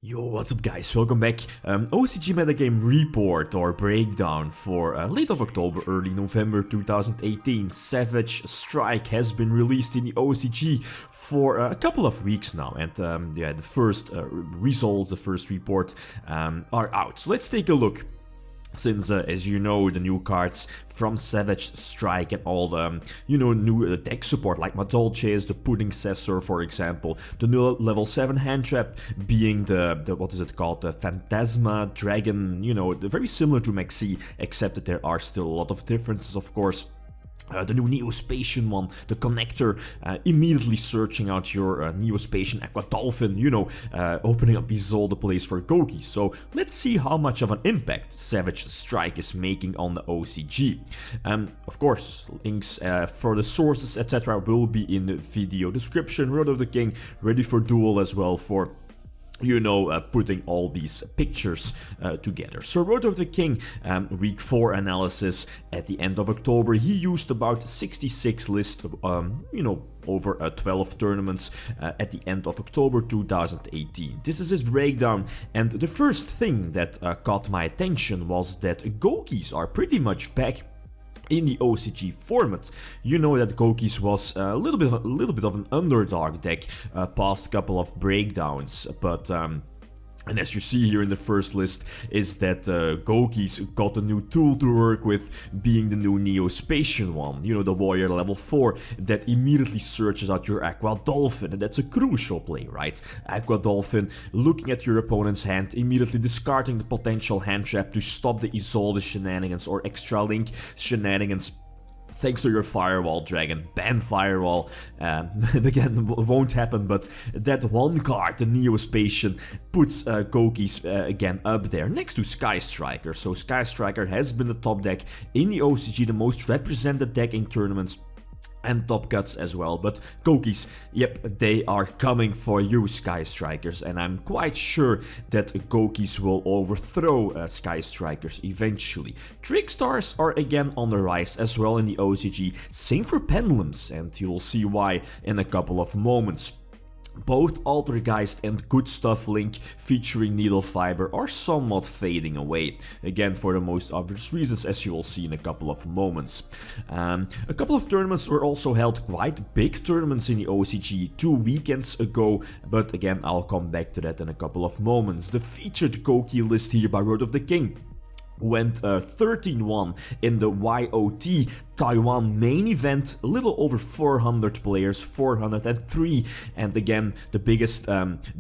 Yo, what's up guys, welcome back. OCG Metagame Report or Breakdown for late of October, early November 2018. Savage Strike has been released in the OCG for a couple of weeks now, and yeah, the first results, the first report are out. So let's take a look. Since, as you know, the new cards from Savage Strike and all the, new deck support like Madolches, the Pudding Cessor, for example, the new level 7 hand trap being the what is it called, the Phantasma Dragon, very similar to Maxi, except that there are still a lot of differences, of course. The new Neospatian one, the connector, immediately searching out your Neospatian Aqua Dolphin, opening up the place for Goki. So let's see how much of an impact Savage Strike is making on the OCG. Of course, links for the sources, etc. will be in the video description. Road of the King, ready for duel as well for putting all these pictures together. So Road of the King, week 4 analysis at the end of October. He used about 66 lists, over 12 tournaments at the end of October 2018. This is his breakdown, and the first thing that caught my attention was that Gokis are pretty much back in the OCG format. You know that Gokis was a little bit of an underdog deck past couple of breakdowns, but and as you see here in the first list is that Gokis got a new tool to work with, being the new Neospatian one, the warrior level 4 that immediately searches out your Aqua Dolphin, and that's a crucial play, right? Aqua Dolphin looking at your opponent's hand, immediately discarding the potential hand trap to stop the Isolde shenanigans or extra link shenanigans. Thanks to your Firewall Dragon, ban Firewall, again, won't happen, but that one card, the Neospatian, puts Gokis again up there, next to Sky Striker. So Sky Striker has been the top deck in the OCG, the most represented deck in tournaments, and top cuts as well. But Gokis, yep, they are coming for you, Sky Strikers, and I'm quite sure that Gokis will overthrow Sky Strikers eventually. Trickstars are again on the rise as well in the OCG, same for Pendulums, and you will see why in a couple of moments. Both Altergeist and Good Stuff Link featuring Needle Fiber are somewhat fading away, again for the most obvious reasons, as you will see in a couple of moments. A couple of tournaments were also held, quite big tournaments in the OCG 2 weekends ago, but again I'll come back to that in a couple of moments. The featured Goki list here by Road of the King went 13-1 in the YOT Taiwan main event, a little over 400 players, 403, and again the biggest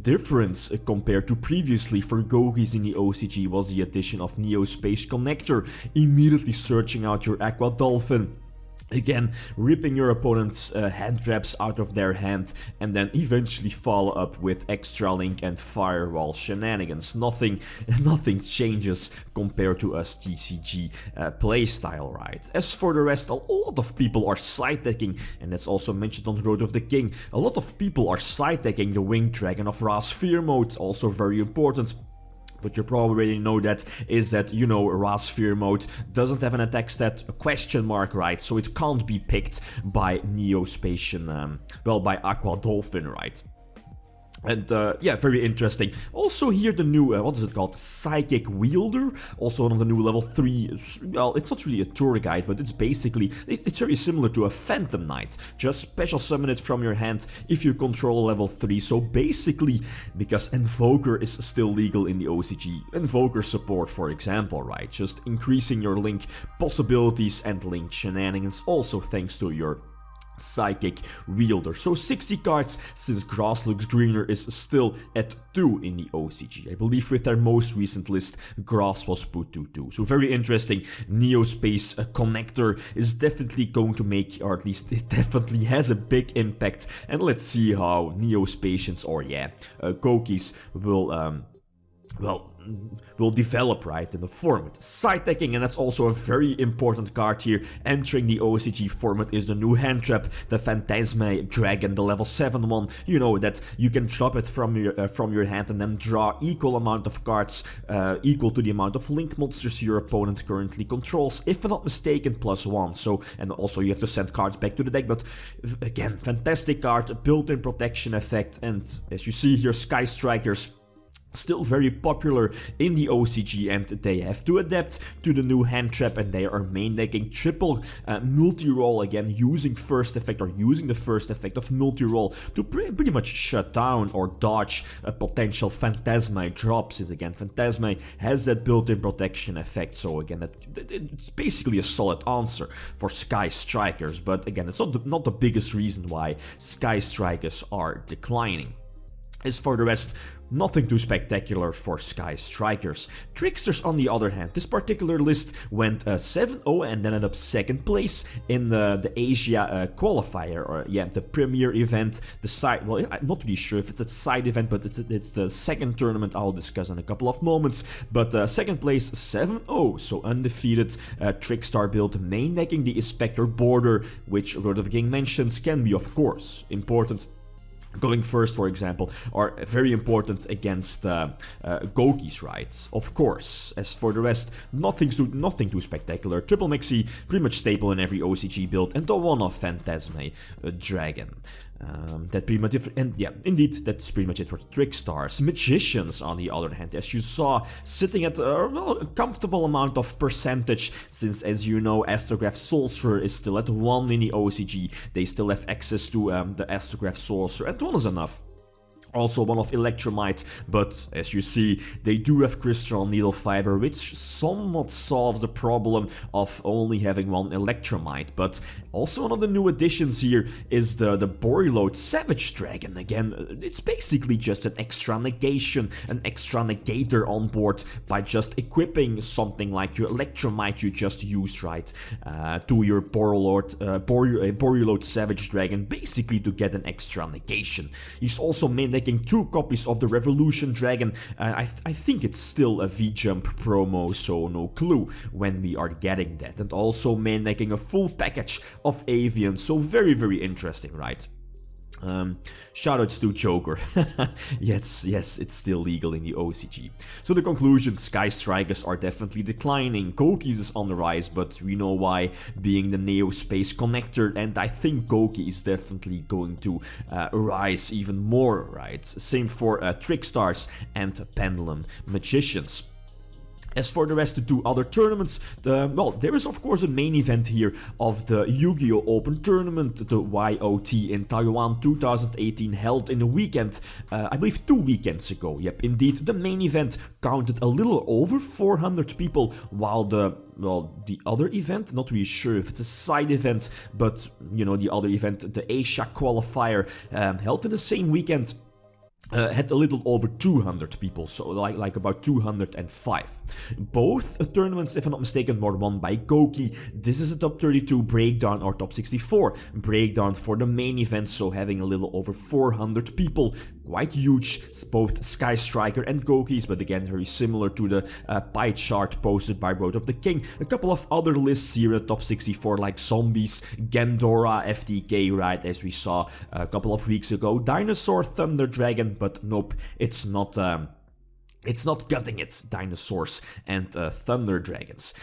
difference compared to previously for Gokis in the OCG was the addition of Neospace Connector, immediately searching out your Aqua Dolphin. Again, ripping your opponent's hand traps out of their hand, and then eventually follow up with Extra Link and Firewall shenanigans. Nothing changes compared to us TCG playstyle, right? As for the rest, a lot of people are side decking, and that's also mentioned on Road of the King. A lot of people are side decking the Winged Dragon of Ra Sphere mode, also very important. But you probably already know that is that, Ra Sphere mode doesn't have an attack stat, a question mark, right? So it can't be picked by Neospatian, by Aqua Dolphin, right? And yeah, very interesting. Also here the new, what is it called? Psychic Wielder. Also one of the new level 3, well, it's not really a tour guide, but it's basically, it's very similar to a Phantom Knight. Just special summon it from your hand if you control level 3. So basically, because Invoker is still legal in the OCG, Invoker support, for example, right? Just increasing your link possibilities and link shenanigans, also thanks to your Psychic Wielder. So 60 cards, since Grass Looks Greener is still at 2 in the OCG. I believe with their most recent list, Grass was put to 2. So very interesting. Neospace Connector is definitely going to make, or at least it definitely has a big impact. And let's see how Neospatians, or Gokis will develop, right, in the format. Side decking, and that's also a very important card here entering the OCG format, is the new hand trap, the Phantasma Dragon, the level 7 one. You know that you can drop it from your hand and then draw equal amount of cards, equal to the amount of link monsters your opponent currently controls, if I'm not mistaken, +1. So, and also you have to send cards back to the deck, but again, fantastic card, built-in protection effect, and as you see here, Sky Strikers Still very popular in the OCG, and they have to adapt to the new hand trap, and they are main decking triple multi-roll again, using first effect or using the first effect of multi-roll to pretty much shut down or dodge a potential Phantasma drop, since again Phantasma has that built-in protection effect. So again, it's basically a solid answer for Sky Strikers, but again, it's not the biggest reason why Sky Strikers are declining. As for the rest, nothing too spectacular for Sky Strikers. Tricksters, on the other hand, this particular list went 7-0 and ended up second place in the Asia qualifier, or yeah, the premier event, the side, well, I'm not really sure if it's a side event, but it's the second tournament I'll discuss in a couple of moments. But second place, 7-0, so undefeated Trickstar build, main decking the Spectre border, which Road of the King mentions can be, of course, important. Going first, for example, are very important against Goki's, right? Of course. As for the rest, nothing too spectacular. Triple Maxi, pretty much staple in every OCG build, and the one-off Phantasma Dragon. That pretty much, and yeah, indeed, that's pretty much it for Trickstars. Magicians, on the other hand, as you saw, sitting at well, a comfortable amount of percentage, since, as you know, Astrograph Sorcerer is still at 1 in the OCG. They still have access to the Astrograph Sorcerer, and 1 is enough. Also one of Electromite, but as you see, they do have Crystal Needle Fiber, which somewhat solves the problem of only having 1 Electromite. But also one of the new additions here is the Boreload Savage Dragon. Again, it's basically just an extra negation, an extra negator on board by just equipping something like your Electromite you just used, right, to your Boreload Savage Dragon, basically to get an extra negation. He's also main 2 copies of the Revolution Dragon. I think it's still a V-Jump promo, so no clue when we are getting that. And also main decking a full package of Avian, so very interesting, right? Shoutouts to Joker. yes, it's still legal in the OCG. So the conclusion, Sky Strikers are definitely declining. Goki's is on the rise, but we know why, being the Neo Space connector, and I think Goki is definitely going to rise even more, right? Same for Trickstars and Pendulum Magicians. As for the rest, the 2 other tournaments, well, there is of course a main event here of the Yugioh Open Tournament, the YOT in Taiwan 2018, held in a weekend, I believe 2 weekends ago. Yep, indeed, the main event counted a little over 400 people, while the other event, not really sure if it's a side event, but you know, the other event, the Asia qualifier, held in the same weekend, had a little over 200 people, so like about 205. Both tournaments, if I'm not mistaken, were won by Goki. This is a top 32 breakdown or top 64 breakdown for the main event, so having a little over 400 people. Quite huge, both Sky Striker and Goki's, but again very similar to the pie chart posted by Road of the King. A couple of other lists here in the top 64, like Zombies, Gendora, FTK, right, as we saw a couple of weeks ago. Dinosaur, Thunder Dragon, but nope, it's not cutting it, Dinosaurs and Thunder Dragons.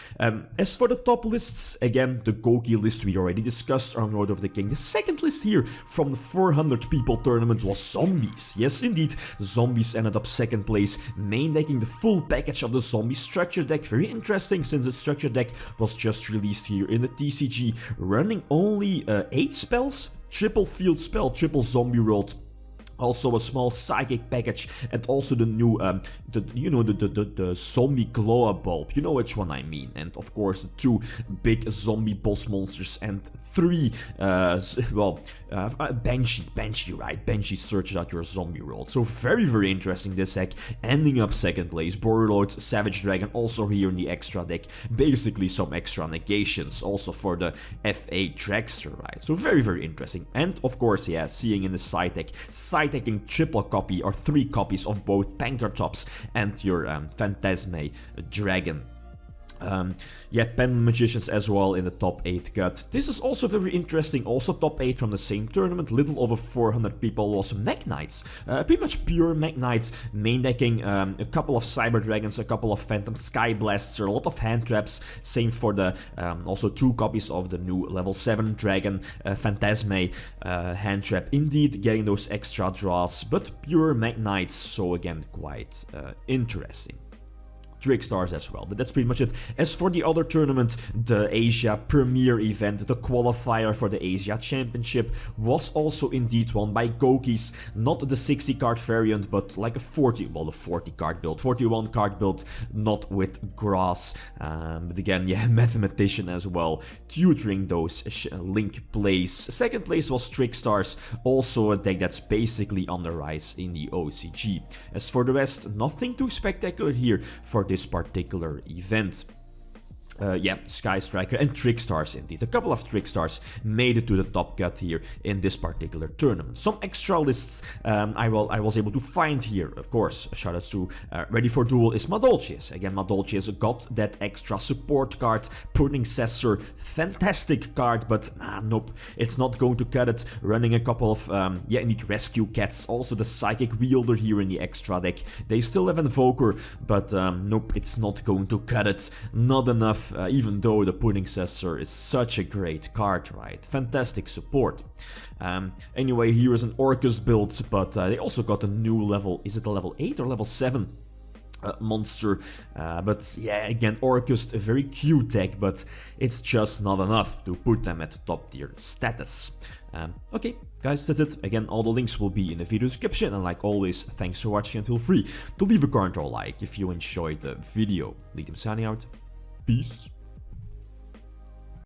As for the top lists, again, the Goki list we already discussed on Road of the King. The second list here from the 400 people tournament was Zombies. Yes, indeed, Zombies ended up second place, main decking the full package of the Zombie structure deck. Very interesting, since the structure deck was just released here in the TCG, running only 8 spells, triple field spell, triple zombie world. Also a small psychic package, and also the new, the zombie glow up bulb, you know which one I mean. And of course the 2 big zombie boss monsters and 3, Banshee, right? Banshee searches out your zombie world. So very interesting, this deck, ending up second place. Boreload Savage Dragon also here in the extra deck, basically some extra negations also for the FA Dragster, right? So very interesting. And of course, yeah, seeing in the side deck, taking triple copy or 3 copies of both Pankratops and your Phantasma Dragon. Yeah, Pendulum Magicians as well in the top 8 cut. This is also very interesting, also top 8 from the same tournament, little over 400 people, was Mech Knights. Pretty much pure Mech Knights, main decking a couple of Cyber Dragons, a couple of Phantom Sky Blaster, a lot of hand traps, same for the also 2 copies of the new level 7 Dragon Phantasme hand trap, indeed getting those extra draws, but pure Mech Knights, so again quite interesting. Trickstars as well, but that's pretty much it. As for the other tournament, the Asia Premier event, the qualifier for the Asia Championship, was also indeed won by Gokis, not the 60 card variant, but like a 40 card build, 41 card build, not with grass, but again, yeah, mathematician as well, tutoring those link plays. Second place was Trickstars, also a deck that's basically on the rise in the OCG. As for the rest, nothing too spectacular here for this particular event. Yeah, Sky Striker and Trickstars indeed. A couple of Trickstars made it to the top cut here in this particular tournament. Some extra lists I was able to find here, of course. Shoutouts to Ready for Duel is Madolches. Again, Madolches got that extra support card, Pruning-Cessor, fantastic card, but nope, it's not going to cut it. Running a couple of, yeah, indeed, Rescue Cats, also the Psychic Wielder here in the extra deck. They still have Invoker, but nope, it's not going to cut it. Not enough. Even though the Pruning-Cessor is such a great card, right? Fantastic support. Anyway, here is an Orcus build, but they also got a new level, is it a level 8 or level 7? Monster, but yeah, again, Orcus, a very cute deck, but it's just not enough to put them at top tier status. Okay, guys, that's it. Again, all the links will be in the video description, and like always, thanks for watching and feel free to leave a comment or like if you enjoyed the video. Lithium signing out. Peace.